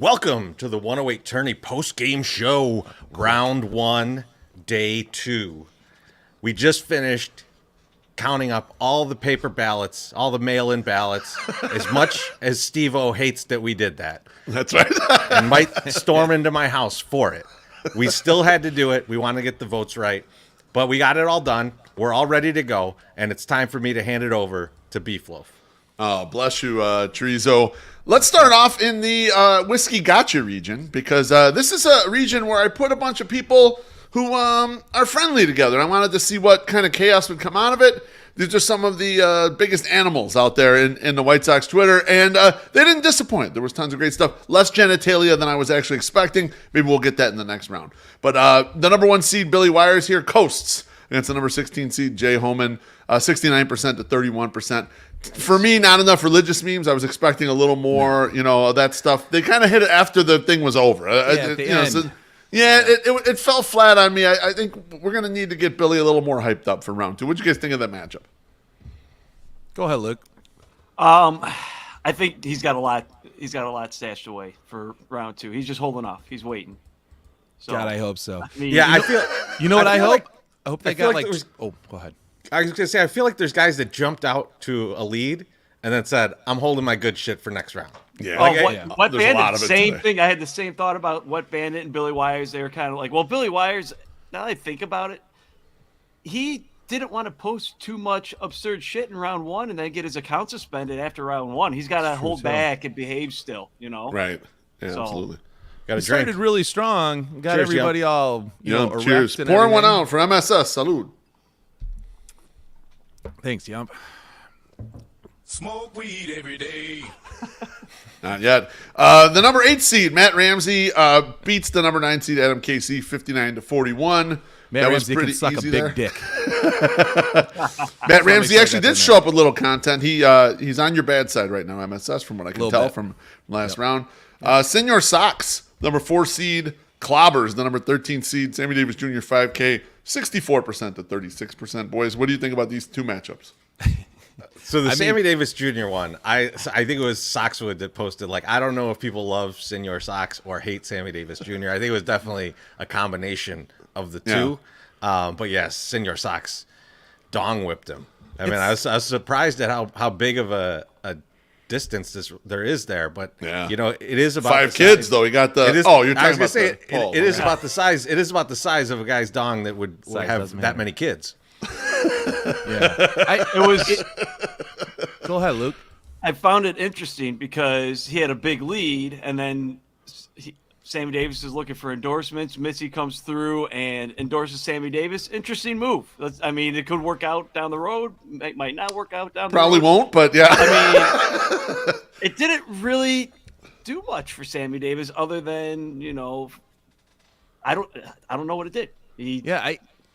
Welcome to the 108 Tourney post-game show, round 1, day 2. We just finished counting up all the paper ballots, all the mail-in ballots, as much as Steve-O hates that we did that. That's right. And might storm into my house for it. We still had to do it. We want to get the votes right. But we got it all done. We're all ready to go. And it's time for me to hand it over to Beefloaf. Oh, bless you, Chorizo. Let's start off in the Whiskey Gotcha region, because this is a region where I put a bunch of people who are friendly together. I wanted to see what kind of chaos would come out of it. These are some of the biggest animals out there in the White Sox Twitter, and they didn't disappoint. There was tons of great stuff. Less genitalia than I was actually expecting. Maybe we'll get that in the next round. But the number 1 seed, Billy Wires here, coasts against the number 16 seed, Jay Homan, 69% to 31%. For me, not enough religious memes. I was expecting a little more, of that stuff. They kind of hit it after the thing was over. At the end. It fell flat on me. I think we're going to need to get Billy a little more hyped up for round 2. What'd you guys think of that matchup? Go ahead, Luke. I think he's got a lot. He's got a lot stashed away for round 2. He's just holding off. He's waiting. So, God, I hope so. I mean, I feel. You know what I hope? Like, I hope they I feel got like like. there was- Oh, go ahead. I was going to say, I feel like there's guys that jumped out to a lead and then said, I'm holding my good shit for next round. Yeah. What There's a lot Bandit? of it Same today. thing. I had the same thought about what Bandit and Billy Wires. They were kind of like, well, Billy Wires. Now that I think about it, he didn't want to post too much absurd shit in round 1 and then get his account suspended after round 1. He's got to hold back and behave still. Right. Yeah, So- absolutely. Got He a drink. started really strong. Got Cheers, everybody all erect Cheers. and Pouring one everything. out for MSS. Salud. Thanks, Yump. Smoke weed every day. Not yet. The number 8 seed, Matt Ramsey, beats the number 9 seed, Adam Casey, 59 to 41. Matt That was Ramsey pretty can suck a easy big there. dick. Matt Ramsey excited actually that did didn't show up with little content. He's on your bad side right now, MSS, from what I can Little tell bit. from last round. Senor Sox, number 4 seed, clobbers the number 13 seed, Sammy Davis Jr. 5K, 64% to 36%. Boys, what do you think about these two matchups? So the Sammy Davis Jr. one, I think it was Soxwood that posted, like, I don't know if people love Senor Sox or hate Sammy Davis Jr. I think it was definitely a combination of the two. But yes, Senor Sox dong whipped him. I mean, I was surprised at how big of a distance there is there, but it is about 5 the kids size. though. He got the. It is, oh, you're I was talking gonna about say the Paul. it is about the size. It is about the size of a guy's dong that would Size have doesn't that matter. many kids. Yeah. Go ahead, Luke. I found it interesting because he had a big lead, and then Sammy Davis is looking for endorsements. Missy comes through and endorses Sammy Davis. Interesting move. It could work out down the road. Might not work out down the road. Probably won't, but yeah. I mean, it didn't really do much for Sammy Davis other than, I don't know what it did.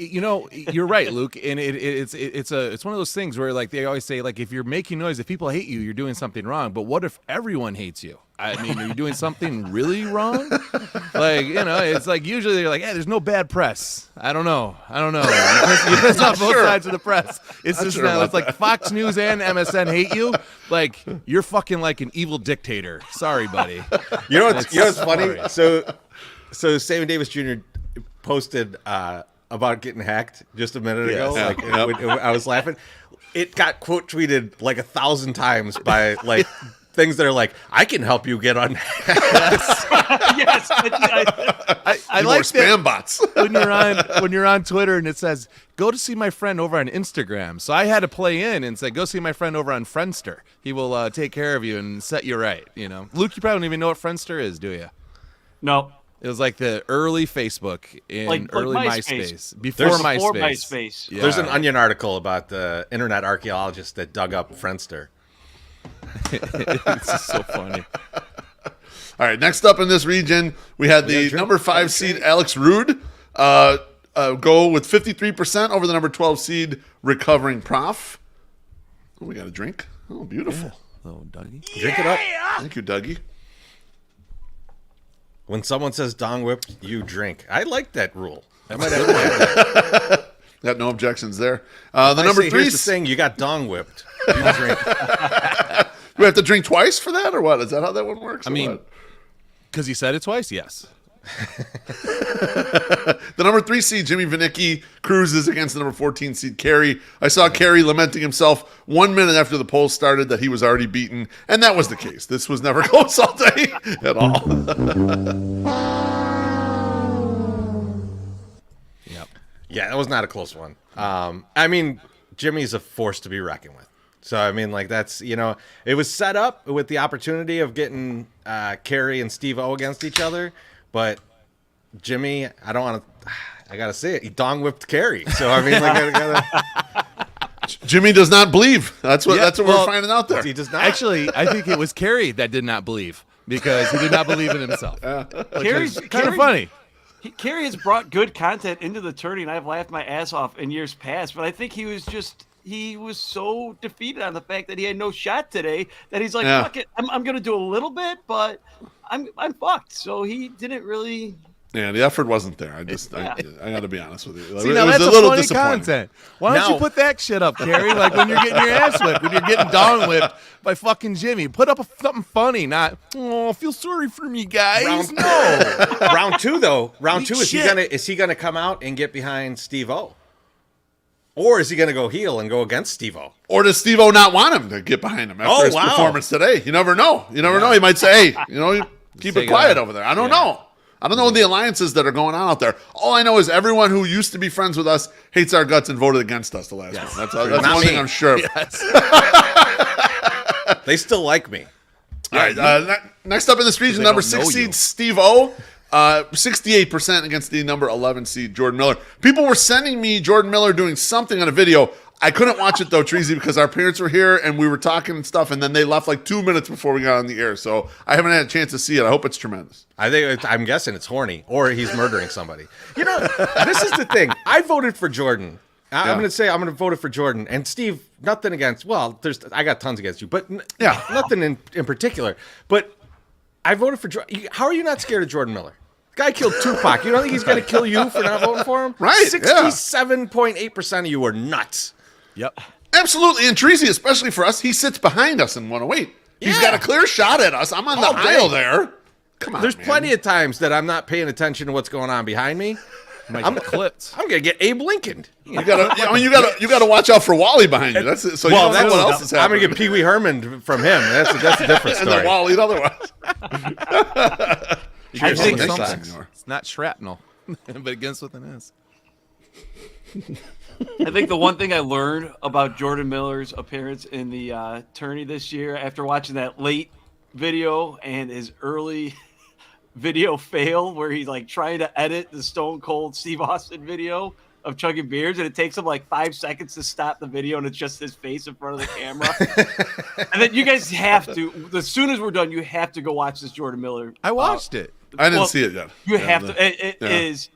You're right, Luke, and it's one of those things where, like, they always say, like, if you're making noise, if people hate you, you're doing something wrong. But what if everyone hates you? I mean, are you doing something really wrong? Like, it's like usually they're like, there's no bad press. I don't know. You piss off both sides of the press. It's just now. It's like Fox News and MSN hate you. Like, you're fucking like an evil dictator. Sorry, buddy. You know what's funny? So Sammy Davis Jr. posted about getting hacked just a minute ago. Yeah. Like I was laughing. It got quote tweeted like 1,000 times by like things that are like, I can help you get on. Yes. I More like spam bots. when you're on Twitter and it says, go to see my friend over on Instagram. So I had to play in and say, go see my friend over on Friendster. He will take care of you and set you right. Luke, you probably don't even know what Friendster is, do you? No. It was like the early Facebook and Like early MySpace. Before Before MySpace. MySpace. Yeah. There's an Onion article about the internet archaeologist that dug up Friendster. It's just so funny. All right, next up in this region, we had the number 5 seed Alex Rude go with 53% over the number 12 seed Recovering Prof. Oh, we got a drink. Oh, beautiful. Oh, Dougie. Drink it up. Thank you, Dougie. When someone says dong whipped, you drink. I like that rule. I might have to add that. Got no objections there. The number 3 Here's the thing: you got dong whipped. You drink. Do we have to drink twice for that, or what? Is that how that one works? I mean, Because he said it twice. Yes. The number 3 seed, Jimmy Vinicki, cruises against the number 14 seed, Kerry. I saw Kerry lamenting himself 1 minute after the poll started that he was already beaten, and that was the case. This was never close all day at all. Yep. Yeah, that was not a close one. I mean, Jimmy's a force to be reckoned with. So, I mean, like, that's, it was set up with the opportunity of getting Kerry and Steve-O against each other, but Jimmy, I gotta say it, he dong whipped Kerry. So, I mean, like, I gotta... Jimmy does not believe. That's what we're finding out there. He does not. Actually, I think it was Kerry that did not believe because he did not believe in himself. Kerry's Kind of funny. Kerry has brought good content into the tourney, and I've laughed my ass off in years past. But I think he was so defeated on the fact that he had no shot today that he's like, fuck it, I'm going to do a little bit, but I'm fucked. So he didn't really. Yeah, the effort wasn't there. I got to be honest with you. See, it now was that's a little funny disappointing. content. Why don't you put that shit up, Kerry? Like when you're getting your ass whipped, when you're getting dong whipped by fucking Jimmy. Put up something funny, not, I feel sorry for me, guys. No. Round 2, though. Round Eat 2, shit. is he gonna come out and get behind Steve-O? Or is he gonna go heel and go against Steve-O? Or does Steve-O not want him to get behind him after his performance today? You never know. You never know. He might say, hey, keep it quiet over there. I don't know. I don't know the alliances that are going on out there. All I know is everyone who used to be friends with us hates our guts and voted against us the last one. That's one thing I'm sure of. Yes. They still like me. All right. Next up in this region, number 6 seed Steve-O. 68% against the number 11 seed Jordan Miller. People were sending me Jordan Miller doing something on a video. I couldn't watch it though, Treasy, because our parents were here and we were talking and stuff, and then they left like 2 minutes before we got on the air. So I haven't had a chance to see it. I hope it's tremendous. I'm guessing it's horny, or he's murdering somebody. This is the thing. I voted for Jordan. I'm going to say I'm going to vote for Jordan. And Steve, nothing against. Well, I got tons against you, but nothing in particular. But I voted for Jordan. How are you not scared of Jordan Miller? The guy killed Tupac. You don't think he's going to kill you for not voting for him? Right. 67.8% of you are nuts. Yep. Absolutely. And Treasy, especially for us, he sits behind us in 108. He's got a clear shot at us. I'm on the aisle there. Come on, There's plenty of times that I'm not paying attention to what's going on behind me. I'm clipped. I'm gonna get Abe Lincoln. You gotta watch out for Wally behind you. That's it. So Well, you don't know what else is I'm happening. gonna get Pee Wee Herman from him. That's a different And then story. Wally otherwise. I think Next something. time. It's not shrapnel, but it begins with an S. I think the one thing I learned about Jordan Miller's appearance in the tourney this year, after watching that late video and his early video fail, where he's like trying to edit the Stone Cold Steve Austin video of chugging beers, and it takes him like 5 seconds to stop the video, and it's just his face in front of the camera. And then you guys have to, as soon as we're done, you have to go watch this Jordan Miller. I watched it. I didn't see it yet. You have to. It is.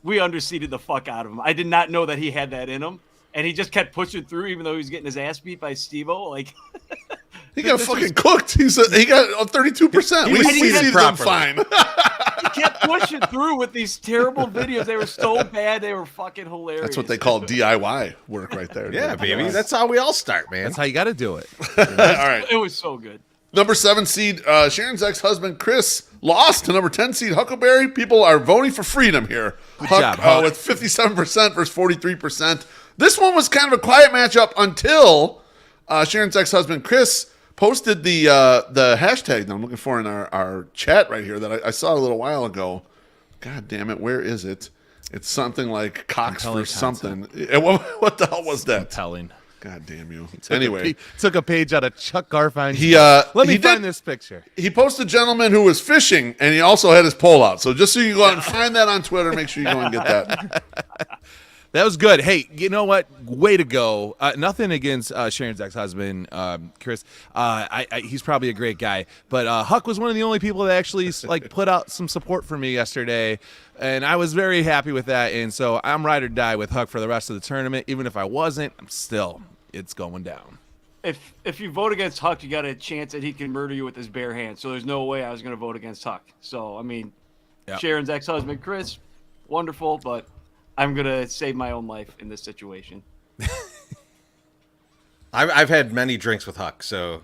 We underseated the fuck out of him. I did not know that he had that in him, and he just kept pushing through, even though he was getting his ass beat by Steve-O. Like He got fucking cooked. He got 32%. We seeded him fine. he kept pushing through with these terrible videos. They were so bad. They were fucking hilarious. That's what they call DIY work right there. Yeah, baby. That's how we all start, man. That's how you got to do it. All right. It was so good. Number 7 seed, Sharon's ex-husband, Chris, lost to number 10 seed, Huckleberry. People are voting for freedom here. job, Huck. With 57% versus 43%. This one was kind of a quiet matchup until Sharon's ex-husband, Chris, posted the hashtag that I'm looking for in our chat right here that I saw a little while ago. God damn it, where is it? It's something like Cox for something. What the hell was that? Telling. God damn you. Anyway. Took a page out of Chuck Garfine's. Let me find this picture. He posted a gentleman who was fishing, and he also had his pole out. So just so you go out and find that on Twitter, make sure you go and get that. That was good. Hey, you know what? Way to go. Nothing against Sharon's ex-husband, Chris. He's probably a great guy. But Huck was one of the only people that actually put out some support for me yesterday, and I was very happy with that. And so I'm ride or die with Huck for the rest of the tournament. Even if I wasn't, it's going down. If you vote against Huck, you got a chance that he can murder you with his bare hands. So there's no way I was going to vote against Huck. So, I mean, Sharon's ex-husband, Chris, wonderful, but I'm going to save my own life in this situation. I've had many drinks with Huck, so,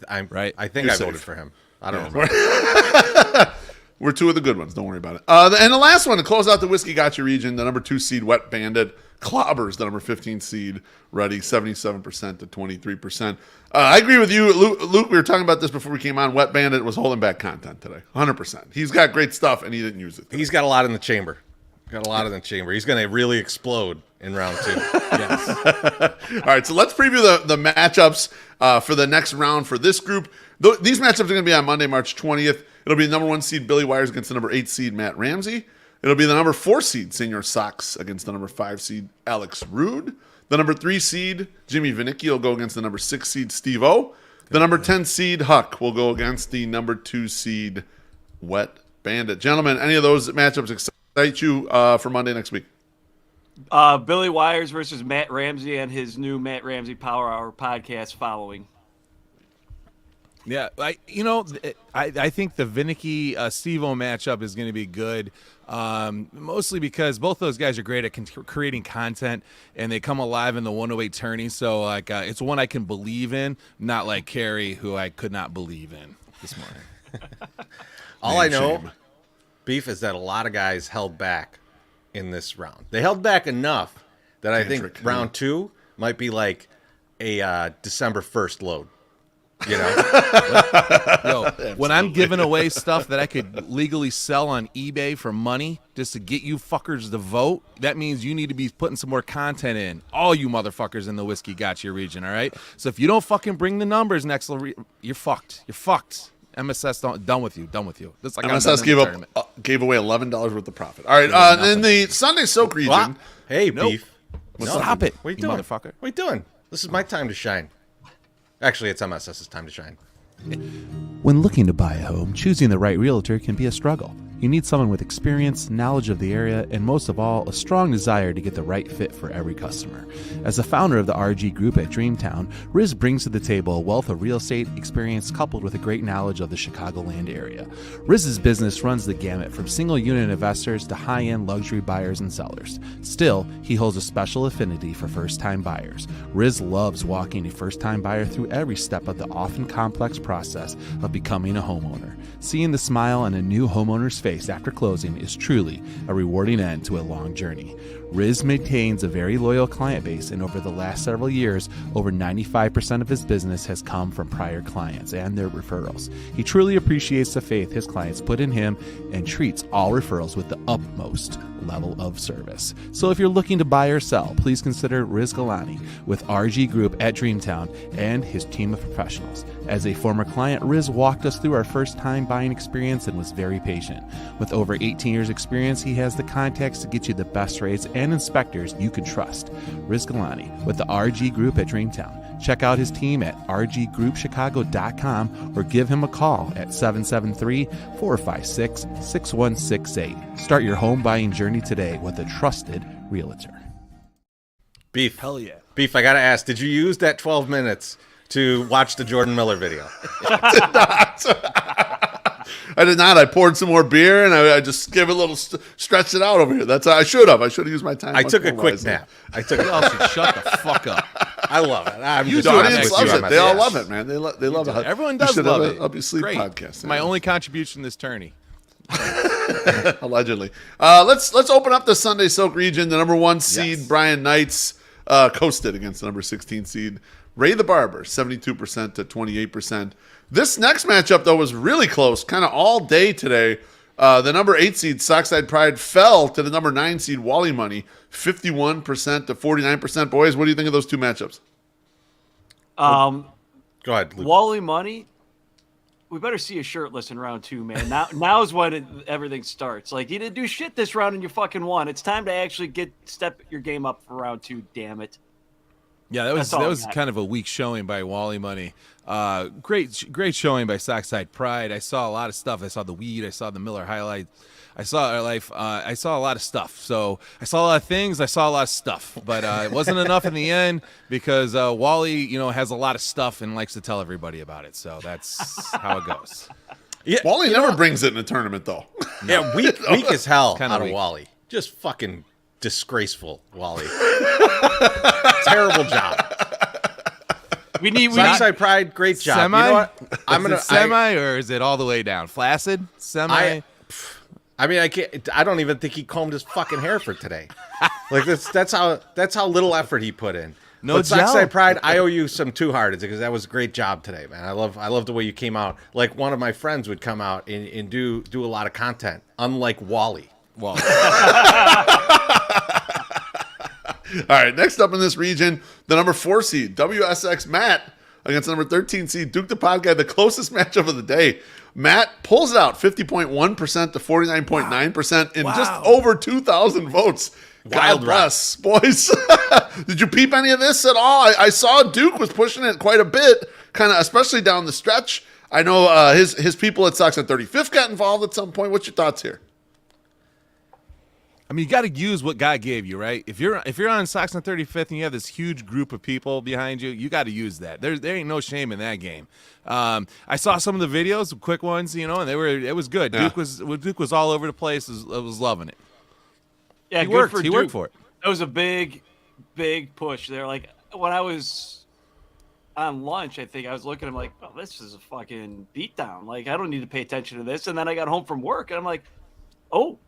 I'm right. I think I voted for him. I don't remember. We're two of the good ones. Don't worry about it. And the last one to close out the Whiskey Gotcha region, the number 2 seed Wet Bandit clobbers the number 15 seed Ready, 77% to 23%. I agree with you, Luke. We were talking about this before we came on. Wet Bandit was holding back content today, 100%. He's got great stuff, and he didn't use it today. He's got a lot in the chamber. He's going to really explode in round 2. Yes. All right, so let's preview the matchups for the next round for this group. These matchups are going to be on Monday, March 20th. It'll be the number 1 seed Billy Wires against the number 8 seed Matt Ramsey. It'll be the number 4 seed Senior Sox against the number 5 seed Alex Rude. The number 3 seed Jimmy Vinicki will go against the number 6 seed Steve O. The number 10 seed Huck will go against the number 2 seed Wet Bandit. Gentlemen, any of those matchups excite you for Monday next week? Billy Wires versus Matt Ramsey and his new Matt Ramsey Power Hour podcast following. Yeah, I think the Vinicki Steve-O matchup is going to be good, mostly because both those guys are great at creating content, and they come alive in the 108 tourney. So like, it's one I can believe in, not like Carey, who I could not believe in this morning. All I know, Beef, is that a lot of guys held back in this round. They held back enough that I think round 2 might be like a December 1st load. You know, when I'm giving away stuff that I could legally sell on eBay for money just to get you fuckers to vote, that means you need to be putting some more content in. All you motherfuckers in the Whiskey Gotcha region, all right? So if you don't fucking bring the numbers next, you're fucked. You're fucked. MSS done with you. That's like MSS gave away $11 worth of profit. All right, in the Sunday Soak region. What? Hey, Beef. Stop it. What are you doing? Motherfucker. What are you doing? This is my time to shine. Actually, it's MSS's time to shine. When looking to buy a home, choosing the right realtor can be a struggle. You need someone with experience, knowledge of the area, and most of all, a strong desire to get the right fit for every customer. As the founder of the RG Group at Dreamtown, Riz brings to the table a wealth of real estate experience coupled with a great knowledge of the Chicagoland area. Riz's business runs the gamut from single-unit investors to high-end luxury buyers and sellers. Still, he holds a special affinity for first-time buyers. Riz loves walking a first-time buyer through every step of the often complex process of becoming a homeowner. Seeing the smile on a new homeowner's face after closing is truly a rewarding end to a long journey. Riz maintains a very loyal client base, and over the last several years, over 95% of his business has come from prior clients and their referrals. He truly appreciates the faith his clients put in him and treats all referrals with the utmost level of service. So if you're looking to buy or sell, please consider Riz Galani with RG Group at Dreamtown and his team of professionals. As a former client, Riz walked us through our first time buying experience and was very patient. With over 18 years experience, he has the contacts to get you the best rates and inspectors you can trust. Riz Galani with the RG Group at Dreamtown. Check out his team at rggroupchicago.com or give him a call at 773-456-6168. Start your home buying journey today with a trusted realtor. Beef. Hell yeah. Beef, I got to ask, did you use that 12 minutes to watch the Jordan Miller video? I did not. I poured some more beer, and I just gave it a little, stretched it out over here. That's how I should have. I should have used my time. I took a quick nap. Shut the fuck up. I love it. The audience loves it. They all love it, man. They love it. Everyone does love it. Up your sleep Great. podcast. My only contribution this tourney. Allegedly. Let's open up the Sunday Soak region. The number 1 seed Brian Knights coasted against the number 16 seed Ray the Barber, 72% to 28%. This next matchup, though, was really close, kind of all day today. The number 8 seed Sockside Pride fell to the number 9 seed Wally Money, 51% to 49%. Boys, what do you think of those two matchups? Go ahead, Luke. Wally Money, we better see you shirtless in round 2, man. Now's when everything starts. Like, you didn't do shit this round and you fucking won. It's time to actually step your game up for round 2, damn it. Yeah, that was kind of a weak showing by Wally Money. Great showing by Sockside Pride. I saw a lot of stuff. I saw the weed. I saw the Miller highlights. I saw our life. I saw a lot of stuff. So I saw a lot of things. I saw a lot of stuff, but it wasn't enough in the end because Wally, has a lot of stuff and likes to tell everybody about it. So that's how it goes. Yeah, Wally never brings it in a tournament, though. Yeah, weak as hell Kinda out of weak. Wally. Just fucking disgraceful, Wally. Terrible job. We need Sockside Pride, great job. Semi? You know what? Is it semi or is it all the way down? Flaccid? Semi? I mean, I don't even think he combed his fucking hair for today. Like that's how little effort he put in. No but gel. Sockside Pride, I owe you some two-hearted because that was a great job today, man. I love the way you came out. Like one of my friends would come out and do a lot of content, unlike Wally. Well, All right, next up in this region, the number 4 seed, WSX Matt, against the number 13 seed, Duke the Pod Guy, the closest matchup of the day. Matt pulls it out 50.1% to 49.9% in just over 2,000 votes. God bless, boys. Did you peep any of this at all? I saw Duke was pushing it quite a bit, kind of, especially down the stretch. I know his people at Sox on 35th got involved at some point. What's your thoughts here? I mean, you got to use what God gave you, right? If you're on Sox on 35th and you have this huge group of people behind you, you got to use that. There ain't no shame in that game. I saw some of the videos, quick ones, and it was good. Yeah. Duke was all over the place. I was loving it. Yeah, He good worked. for He Duke. worked for it. That was a big push there. Like when I was on lunch, I think I was looking. I'm like, oh, this is a fucking beatdown. Like I don't need to pay attention to this. And then I got home from work, and I'm like, oh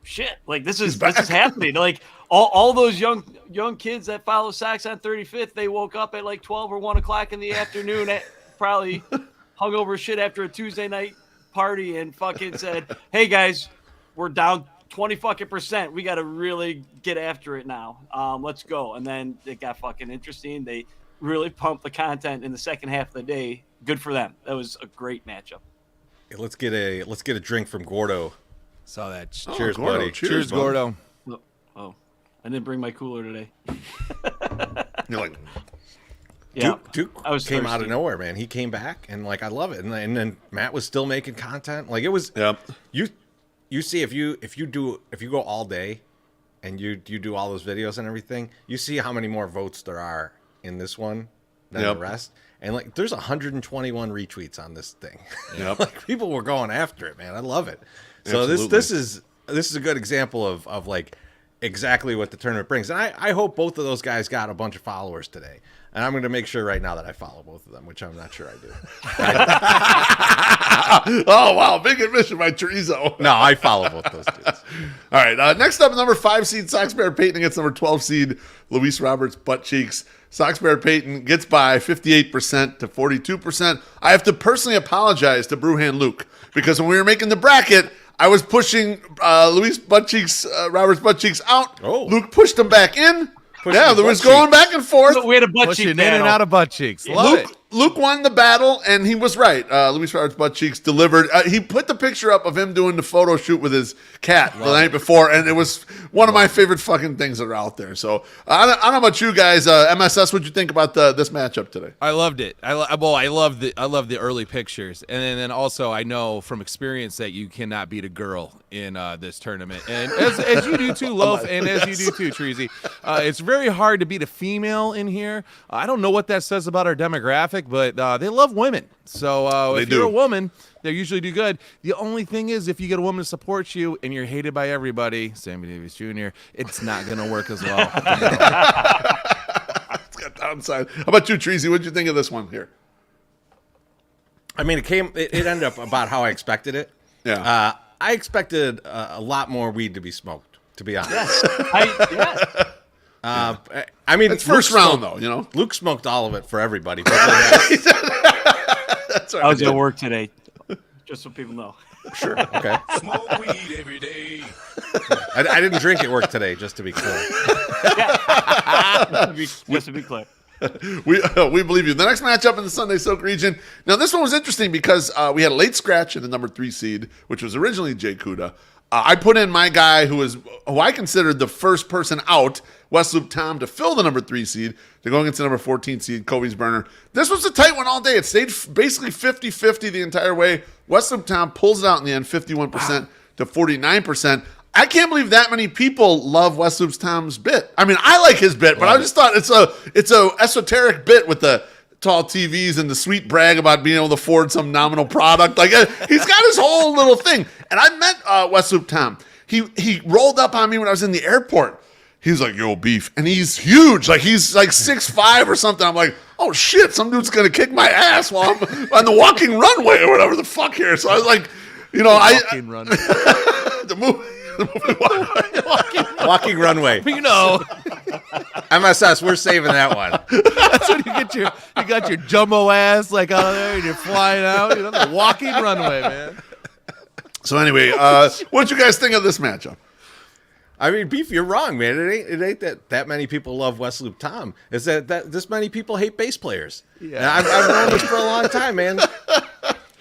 shit! Like this is happening. Like all those young kids that follow Sox on 35th, they woke up at like 12 or 1 o'clock in the afternoon, probably hung over shit after a Tuesday night party, and fucking said, "Hey guys, we're down 20%. We got to really get after it now. Let's go." And then it got fucking interesting. They really pumped the content in the second half of the day. Good for them. That was a great matchup. Hey, let's get a drink from Gordo. Saw that. Cheers, Gordo. buddy. Cheers, bud. Gordo. Oh, I didn't bring my cooler today. You're like, Yeah, Duke I was came out of thirsty. nowhere, man. He came back, and like I love it. And then Matt was still making content. Like it was. yep. You see, if you go all day, and you do all those videos and everything, you see how many more votes there are in this one than Yep. the rest. And like, there's 121 retweets on this thing. Yep. Like people were going after it, man. I love it. So Absolutely. this is a good example of like exactly what the tournament brings. And I hope both of those guys got a bunch of followers today. And I'm going to make sure right now that I follow both of them, which I'm not sure I do. Oh, wow. Big admission by Chorizo. No, I follow both those dudes. All right. Next up, number 5 seed, Sox Bear Payton against number 12 seed, Luis Roberts Butt Cheeks. Sox Bear Payton gets by 58% to 42%. I have to personally apologize to Brewhand Luke because when we were making the bracket, I was pushing Luis Roberts Butt Cheeks out. Oh. Luke pushed him back in. Pushing Yeah, his there was butt going back and forth. So we had a butt Pushing cheek in and battle. out of butt cheeks. Love it. Luke won the battle, and he was right. Luis Roberts Butt Cheeks delivered. He put the picture up of him doing the photo shoot with his cat the night before, and it was one of my favorite fucking things that are out there. So I don't know about you guys. MSS, what'd you think about this matchup today? I loved it. I love the early pictures, and then also I know from experience that you cannot beat a girl in this tournament, and as you do too, Loaf, and as you do too, Treasy. It's very hard to beat a female in here. I don't know what that says about our demographic, but they love women. So if you're a woman, they usually do good. The only thing is, if you get a woman to support you and you're hated by everybody, Sammy Davis Jr., it's not going to work as well. It's got downside. How about you, Treasy? What'd you think of this one here? I mean, it ended up about how I expected it. Yeah. I expected a lot more weed to be smoked, to be honest. Yes. I mean, It's first round, though, you know? Luke smoked all of it for everybody. But That's right. I was at work today, just so people know. sure, okay. Smoke weed every day. I didn't drink at work today, just to be clear. Just to be clear. We believe you. The next matchup in the Sunday Soak region. Now, this one was interesting because we had a late scratch in the number 3 seed, which was originally Jay Kuda. I put in my guy who I considered the first person out, West Loop Tom, to fill the number 3 seed to go against the number 14 seed, Kobe's Burner. This was a tight one all day. It stayed basically 50-50 the entire way. West Loop Tom pulls it out in the end, 51% to 49%. I can't believe that many people love West Loop Tom's bit. I mean, I like his bit, but I just thought it's a esoteric bit with the tall TVs and the sweet brag about being able to afford some nominal product. Like he's got his whole little thing. And I met West Loop Tom. He rolled up on me when I was in the airport. He was like, "Yo, beef," and he's huge. Like he's like 6'5" or something. I'm like, oh shit, some dude's gonna kick my ass while I'm on the walking runway or whatever the fuck here. So I was like, Fucking run. the movie Walking runway. You know, MSS, we're saving that one. that's when you got your jumbo ass like out there and you're flying out. You know, the walking runway, man. So anyway, what you guys think of this matchup? I mean, Beef, you're wrong, man. It ain't that many people love West Loop Tom. It's that this many people hate bass players. Yeah. And I've known this for a long time, man.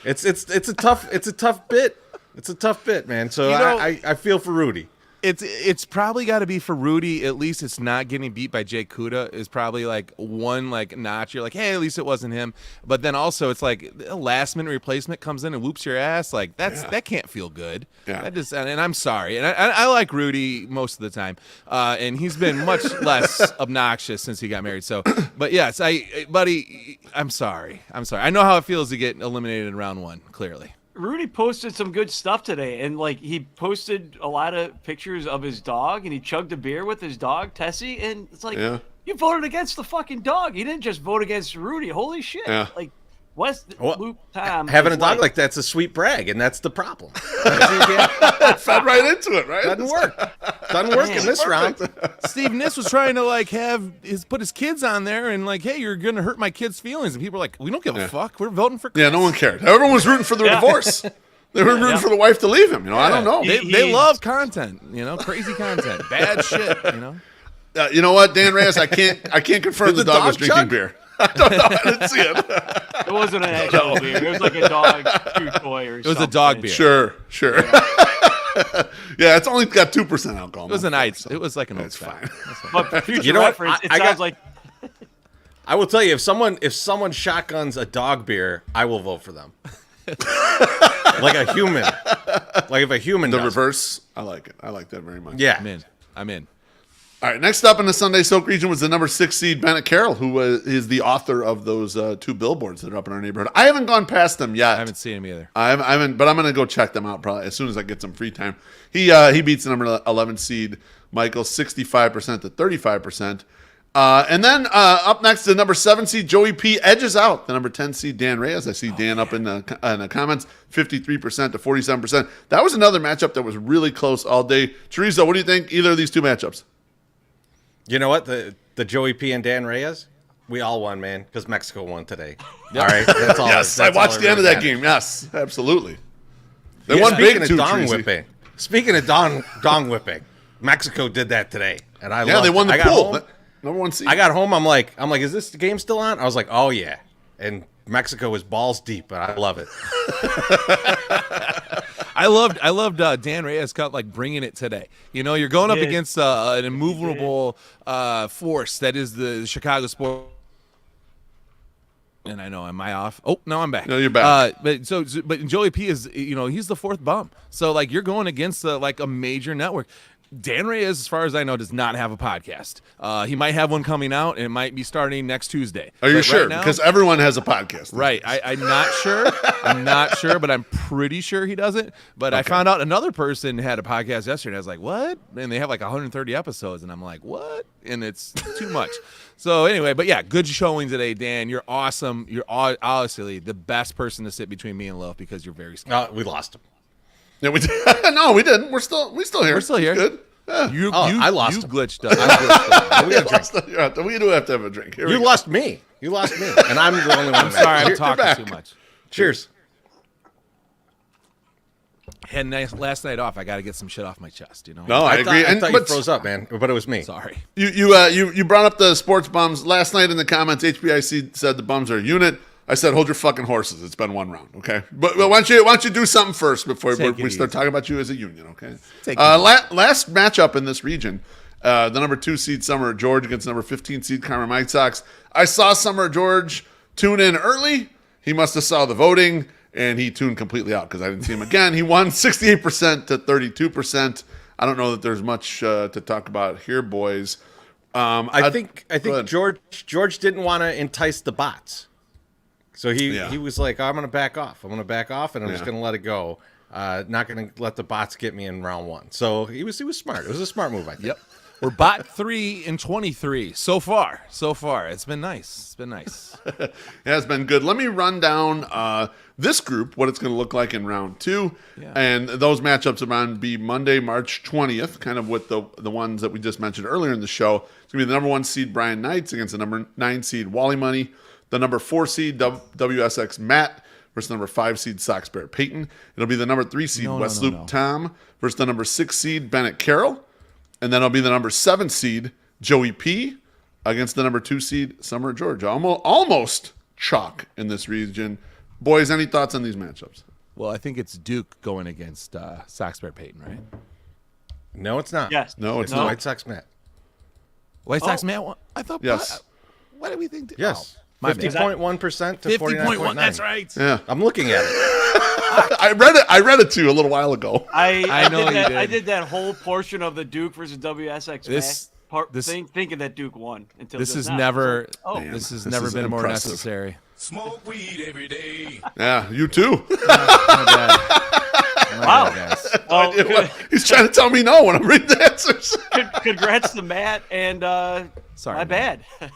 It's a tough bit. It's a tough bit, man. So I feel for Rudy. It's probably got to be for Rudy. At least it's not getting beat by Jay Kuda is probably like one like notch. You're like, hey, at least it wasn't him. But then also it's like a last minute replacement comes in and whoops your ass. Like that can't feel good. Yeah. And I'm sorry. And I like Rudy most of the time. And he's been much less obnoxious since he got married. So, but yes, buddy, I'm sorry. I know how it feels to get eliminated in round one. Clearly. Rudy posted some good stuff today, and like he posted a lot of pictures of his dog, and he chugged a beer with his dog Tessie, and it's like you voted against the fucking dog. You didn't just vote against Rudy. Holy shit! Yeah. Like West Loop Tom Having a is dog like that's a sweet brag, and that's the problem. Fed right into it, right? Doesn't work. Doesn't work in this round. Steve Niss was trying to like put his kids on there and like, hey, you're gonna hurt my kids' feelings, and people are like, we don't give a fuck. We're voting for Chris. Yeah, no one cared. Everyone was rooting for the divorce. They were rooting for the wife to leave him. I don't know. They love content. Crazy content, bad shit. You know what, Dan Reyes? I can't confirm the dog was drinking chug? beer. I don't know. I didn't see it. It wasn't an actual beer. It was like a dog chew toy or something. It was a dog beer. Sure. Yeah, it's only got 2% alcohol. It was an ice. It was like an old fine. But for future You know what? reference, it I sounds got- like I will tell you, if someone shotguns a dog beer, I will vote for them. Like a human. Like if a human The does. reverse. I like it. I like that very much. Yeah. I'm in. All right. Next up in the Sunday Soak region was the number 6 seed Bennett Carroll, who is the author of those 2 billboards that are up in our neighborhood. I haven't gone past them yet. I haven't seen him either. I haven't, but I'm going to go check them out probably as soon as I get some free time. He beats the number 11 seed Michael 65% to 35%. And then up next, the number 7 seed Joey P edges out the number 10 seed Dan Reyes. I see Dan up in the comments, 53% to 47%. That was another matchup that was really close all day. Chorizo, what do you think? Either of these 2 matchups? You know what? The Joey P and Dan Reyes, we all won, man, because Mexico won today. All right, that's all. Yes, that's I watched all the end of that really game. Yes, absolutely. They matters. won big Speaking too. of dong Treasy. whipping. Speaking of dong whipping, Mexico did that today, and I Yeah, loved they won it. the I got pool. home- Number 1 seed. I got home. I'm like, is this game still on? I was like, oh yeah, and Mexico was balls deep, and I love it. I loved Dan Reyes like bringing it today. You're going up against an immovable force that is the Chicago sport. And I know, am I off? Oh no, I'm back. No, you're back. But Joey P is, he's the 4th bum. So like you're going against like a major network. Dan Reyes, as far as I know, does not have a podcast. He might have one coming out, and it might be starting next Tuesday. Are you But sure? right now- Because everyone has a podcast. Right. I'm not sure. I'm not sure, but I'm pretty sure he doesn't. But I found out another person had a podcast yesterday. And I was like, what? And they have like 130 episodes. And I'm like, what? And it's too much. So anyway, but yeah, good showing today, Dan. You're awesome. You're obviously the best person to sit between me and Loaf because you're very smart. We lost him. Yeah, we did. No, we didn't. We're still here. We're still here. Good. Yeah. I lost You him. glitched up. I glitched up. We got a drink. We do have to have a drink. Here we You go. lost me. You lost me, and I'm the only one. I'm sorry, I'm You're talking back. too much. Cheers. Had last night off. I got to get some shit off my chest. No, I agree. I thought you But froze up, man, but it was me. Sorry. you brought up the sports bums last night in the comments. HBIC said the bums are a unit. I said, hold your fucking horses. It's been 1 round, okay? But why don't you do something first before Take it we start easy. talking about you as a union, okay? Take it Last matchup in this region, the number 2 seed Summer George against number 15 seed Carmen White Sox. I saw Summer George tune in early. He must have saw the voting, and he tuned completely out because I didn't see him again. He won 68% to 32%. I don't know that there's much to talk about here, boys. I think go ahead. George didn't want to entice the bots. So he Yeah. was like, I'm going to back off. I'm going to back off, and I'm just Yeah. going to let it go. Not going to let the bots get me in round 1. So he was smart. It was a smart move, I think. Yep. We're bot 3 and 23 so far. It's been nice. It has been good. Let me run down this group, what it's going to look like in round 2. Yeah. And those matchups are going to be Monday, March 20th, kind of with the ones that we just mentioned earlier in the show. It's going to be the number 1 seed Brian Knights against the number 9 seed Wally Money, the number 4 seed WSX Matt versus the number 5 seed Sox Bear Peyton. It'll be the number 3 seed West Loop Tom versus the number 6 seed Bennett Carroll. And then it'll be the number 7 seed Joey P against the number 2 seed Summer Georgia. Almost chalk in this region. Boys, any thoughts on these matchups? Well, I think it's Duke going against Sox Bear Peyton, right? No, it's not. Yes. No, it's The not. White Sox Matt. White Sox Matt won? I thought. Yes. What did we think? Yes. Oh, my bad. 50.1% to 50.1. 49.9. That's right. Yeah. I'm looking at it. I read it to you a little while ago. I know did you that, did. I did that whole portion of the Duke versus WSX This- this- thinking that Duke won until This just is now. never. It's like, oh, Man. This has This never is been more impressive. necessary. Smoke weed every day. Yeah, you too. My bad. Wow. Guys. well, He's trying to tell me no when I'm reading the answers. congrats to Matt and Sorry, my Matt. bad.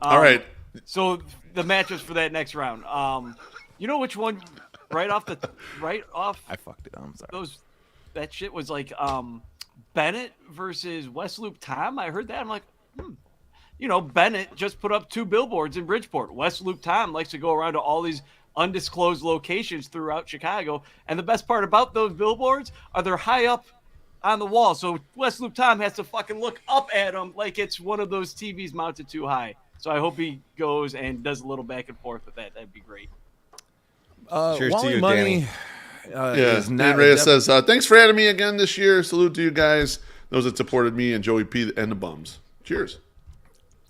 All right. So the matchups for that next round. You know which one? Right off. I fucked it. I'm sorry. That shit was like Bennett versus West Loop Tom. I heard that. I'm like, Bennett just put up 2 billboards in Bridgeport. West Loop Tom likes to go around to all these undisclosed locations throughout Chicago. And the best part about those billboards are they're high up on the wall. So West Loop Tom has to fucking look up at them like it's one of those TVs mounted too high. So I hope he goes and does a little back and forth with that. That'd be great. Cheers Wally to you, Money. Danny. Is Dan not Reyes says, thanks for having me again this year. Salute to you guys, those that supported me and Joey P and the bums. Cheers.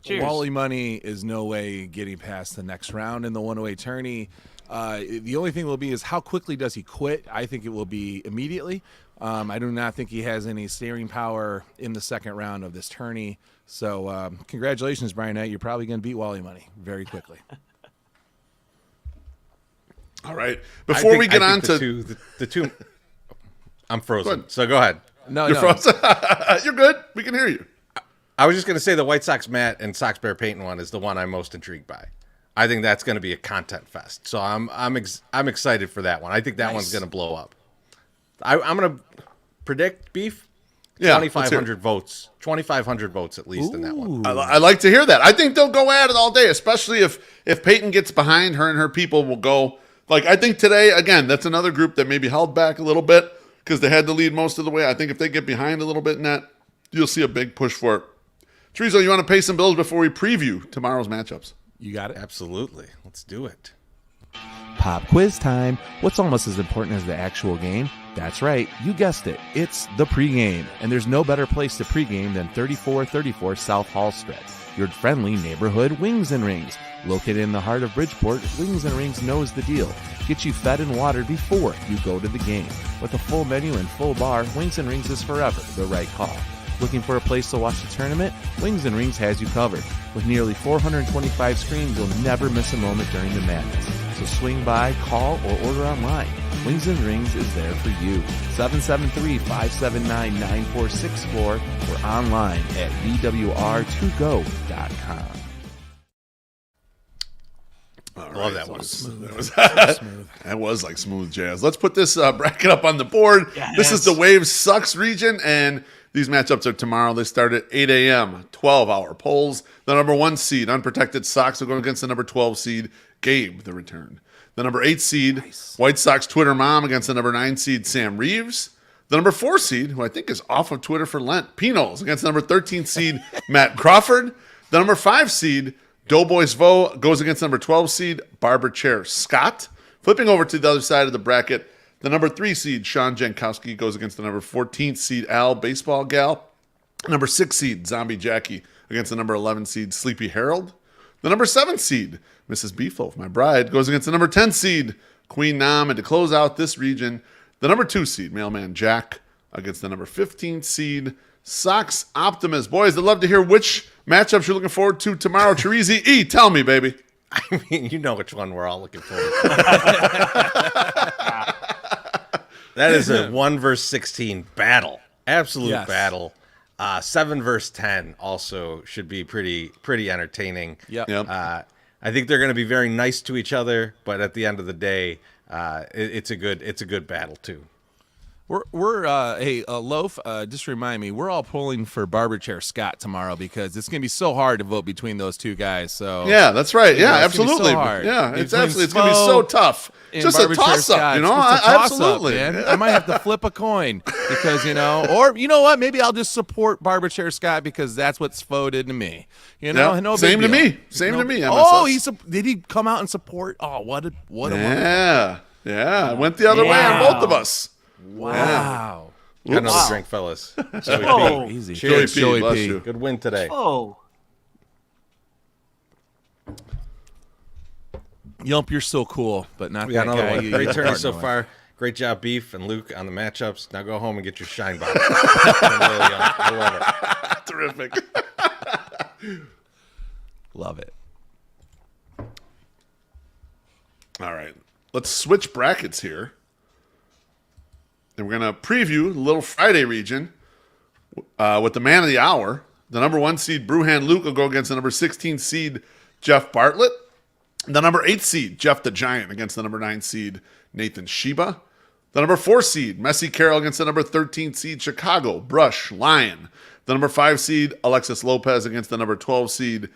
Cheers. Wally Money is no way getting past the next round in the one-way tourney. The only thing will be is how quickly does he quit? I think it will be immediately. I do not think he has any steering power in the second round of this tourney. So congratulations, Brian Knight. You're probably going to beat Wally Money very quickly. All right. Before we get on to the two. I'm frozen. Go ahead. So go ahead. No, you're no. frozen. You're good. We can hear you. I was just going to say the White Sox Matt and Sox Bear Peyton one is the one I'm most intrigued by. I think that's going to be a content fest. So I'm excited for that one. I think that one's going to blow up. I'm going to predict beef. Yeah, 2,500 votes. 2,500 votes at least in that one. I like to hear that. I think they'll go at it all day, especially if Peyton gets behind her and her people will go. Like, I think today, again, that's another group that maybe held back a little bit because they had to lead most of the way. I think if they get behind a little bit in that, you'll see a big push for it. Chorizo, you want to pay some bills before we preview tomorrow's matchups? You got it. Absolutely. Let's do it. Pop quiz time. What's almost as important as the actual game? That's right, you guessed it. It's the pregame. And there's no better place to pregame than 3434 South Hall Street, your friendly neighborhood Wings and Rings. Located in the heart of Bridgeport, Wings and Rings knows the deal. Get you fed and watered before you go to the game. With a full menu and full bar, Wings and Rings is forever the right call. Looking for a place to watch the tournament? Wings and Rings has you covered. With nearly 425 screens, you'll never miss a moment during the madness. So swing by, call, or order online. Wings and Rings is there for you. 773-579-9464 or online at vwr2go.com. All Love right. that one. That was like smooth jazz. Let's put this bracket up on the board. Yes. This is the Waves Sucks region, and these matchups are tomorrow. They start at 8 a.m., 12-hour polls. The number 1 seed, Unprotected Sox, will go against the number 12 seed, Gabe, the return. The number 8 seed, White Sox Twitter Mom, against the number 9 seed, Sam Reeves. The number 4 seed, who I think is off of Twitter for Lent, Pinos, against the number 13 seed, Matt Crawford. The number 5 seed, Doughboys Vo, goes against number 12 seed, Barber Chair Scott. Flipping over to the other side of the bracket, the number 3 seed, Sean Jankowski, goes against the number 14 seed, Al Baseball Gal. Number 6 seed, Zombie Jackie, against the number 11 seed, Sleepy Harold. The number 7 seed, Mrs. Beefloaf, my bride, goes against the number 10 seed, Queen Nam. And to close out this region, the number 2 seed, Mailman Jack, against the number 15 seed, Sox Optimus. Boys, I'd love to hear which matchups you're looking forward to tomorrow. Chirizi E, tell me, baby. I mean, you know which one we're all looking for. That is a 1 versus 16 battle. Absolute Yes. battle. 7 versus 10 also should be pretty entertaining. Yep. I think they're going to be very nice to each other, but at the end of the day, it's a good battle too. Hey, Loaf, just remind me, we're all pulling for Barber Chair Scott tomorrow because it's going to be so hard to vote between those two guys. So Yeah, that's right. Yeah, it's gonna be so absolutely. hard. Yeah, it's Between absolutely. It's going to be so Smo tough. and Just a Barber Chair toss up, Scott, you know? it's just a toss-up, Absolutely. man. I might have to flip a coin because, or you know what? Maybe I'll just support Barber Chair Scott because that's what's voted to me. You know, Yeah, no big same to deal. me. Same to me. Oh, MSS. did he come out and support? Oh, what a Yeah. It went the other way on both of us. wow. Got another Wow. drink, fellas. Oh, Easy. Cheers, Joey P, Joey bless P. you. Good win today. oh. Yump, you're so cool, but not We got that another guy one. you- Great you're tourney partnering so with. far. Great job, Beef and Luke, on the matchups. Now go home and get your shine box. I love it. Terrific. Love it. All right. Let's switch brackets here. And we're going to preview the Little Friday region with the man of the hour. The number 1 seed, Bruhan Luke, will go against the number 16 seed, Jeff Bartlett. The number 8 seed, Jeff the Giant, against the number 9 seed, Nathan Sheba. The number 4 seed, Messi Carroll, against the number 13 seed, Chicago, Brush Lion. The number 5 seed, Alexis Lopez, against the number 12 seed,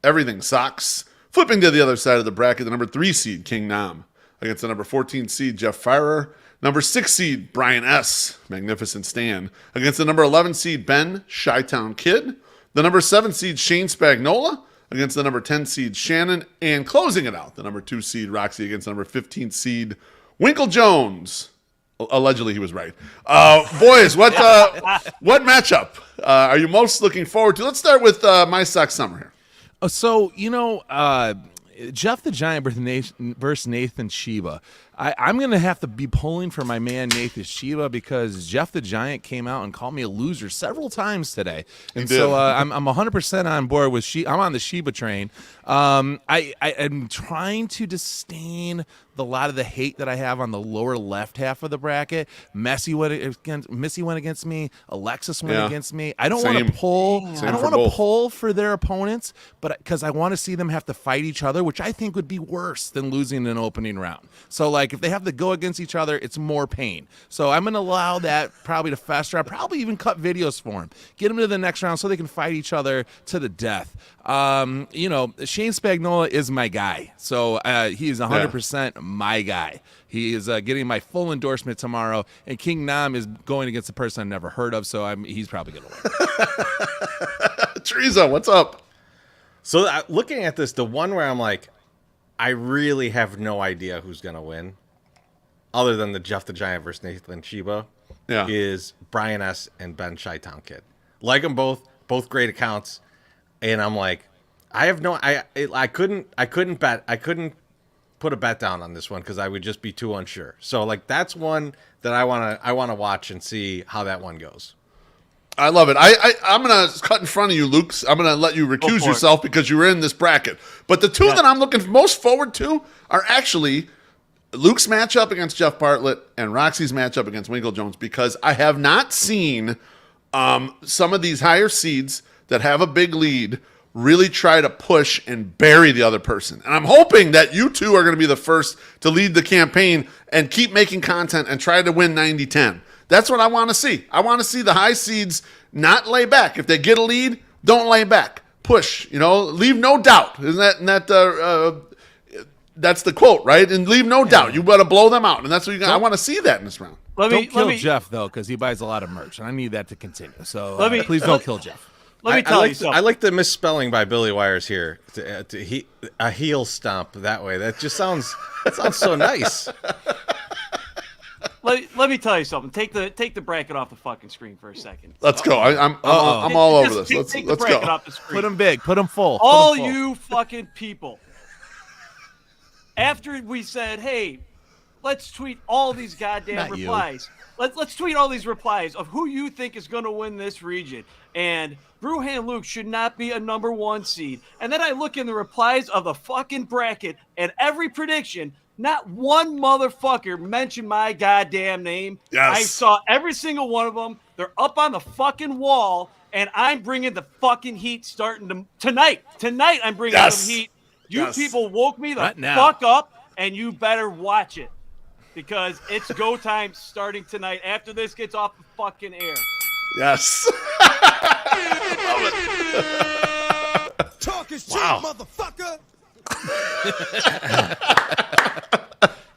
Everything Sox. Flipping to the other side of the bracket, the number 3 seed, King Nam, against the number 14 seed, Jeff Firer. Number 6 seed, Brian S., Magnificent Stan, against the number 11 seed, Ben, Chi-Town Kid. The number 7 seed, Shane Spagnola, against the number 10 seed, Shannon. And closing it out, the number 2 seed, Roxy, against the number 15 seed, Winkle Jones. Allegedly, he was right. Boys, what matchup are you most looking forward to? Let's start with My Sox Summer here. So, Jeff the Giant versus Nathan Sheba. I'm going to have to be pulling for my man Nathan Sheba because Jeff the Giant came out and called me a loser several times today. And so I'm 100% on board with Sheba. I'm on the Sheba train. I'm trying to disdain a lot of the hate that I have on the lower left half of the bracket. Missy went against me. Alexis went against me. I don't want to pull. I don't want to pull for their opponents, but because I want to see them have to fight each other, which I think would be worse than losing an opening round. So, if they have to go against each other, it's more pain. So I'm going to allow that probably to fester. I'll probably even cut videos for them. Get them to the next round so they can fight each other to the death. Shane Spagnola is my guy. So he is 100% my guy. He is getting my full endorsement tomorrow. And King Nam is going against a person I've never heard of. So he's probably going to win. Teresa, what's up? So looking at this, the one where I'm like, I really have no idea who's going to win, other than the Jeff the Giant versus Nathan Sheba, is Brian S. and Ben Chi-Town Kid. Like them both great accounts, and I'm like, I couldn't put a bet down on this one because I would just be too unsure. So that's one that I wanna watch and see how that one goes. I love it. I'm going to cut in front of you, Luke. I'm going to let you recuse yourself because you were in this bracket. But the two that I'm looking most forward to are actually Luke's matchup against Jeff Bartlett and Roxy's matchup against Winkle Jones, because I have not seen some of these higher seeds that have a big lead really try to push and bury the other person. And I'm hoping that you two are going to be the first to lead the campaign and keep making content and try to win 90-10. That's what I want to see. I want to see the high seeds not lay back. If they get a lead, don't lay back. Push, leave no doubt. Isn't that that's the quote, right? And leave no doubt. You got to blow them out. And that's what you got. I want to see that in this round. Don't kill Jeff, though, because he buys a lot of merch, and I need that to continue. So please don't kill Jeff. Let me tell you something. I like the misspelling by Billy Wires here. A heel stomp that way. That just sounds so nice. Let me tell you something. Take the bracket off the fucking screen for a second. Let's go. I'm all over this. Let's the bracket go. off the screen. Put him big. Put him full. All you fucking people. After we said, hey, let's tweet all these goddamn Not replies. Let's tweet all these replies of who you think is going to win this region. And Bruhan Luke should not be a number 1 seed. And then I look in the replies of the fucking bracket, and every prediction, Not one motherfucker mentioned my goddamn name. Yes. I saw every single one of them. They're up on the fucking wall, and I'm bringing the fucking heat starting tonight. Tonight, I'm bringing some heat. You people woke me the fuck up, and you better watch it because it's go time starting tonight after this gets off the fucking air. Yes. Talk is cheap, motherfucker.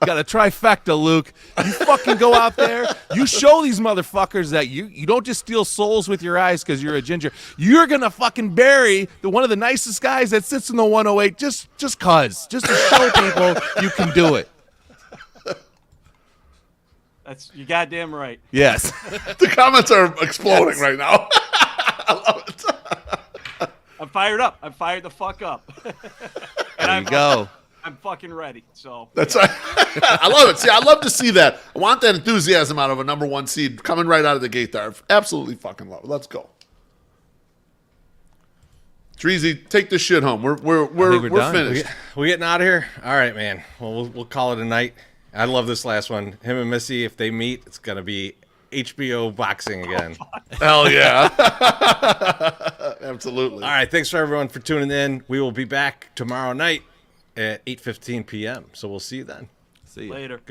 Got a trifecta, Luke. You fucking go out there. You show these motherfuckers that you don't just steal souls with your eyes because you're a ginger. You're gonna fucking bury one of the nicest guys that sits in the 108 just cause. Just to show people you can do it. You're goddamn right. Yes. The comments are exploding right now. I love it. I'm fired up. I'm fired the fuck up. There you go. I'm fucking ready. So That's right. I love it. See, I love to see that. I want that enthusiasm out of a number one seed coming right out of the gate there. I absolutely fucking love it. Let's go. Treasy, take this shit home. We're done. finished. We getting out of here? All right, man. Well, we'll call it a night. I love this last one. Him and Missy, if they meet, it's gonna be HBO boxing again. Hell yeah. Absolutely. All right, thanks for everyone for tuning in. We will be back tomorrow night at 8:15 p.m. So we'll see you then. See you later. Good.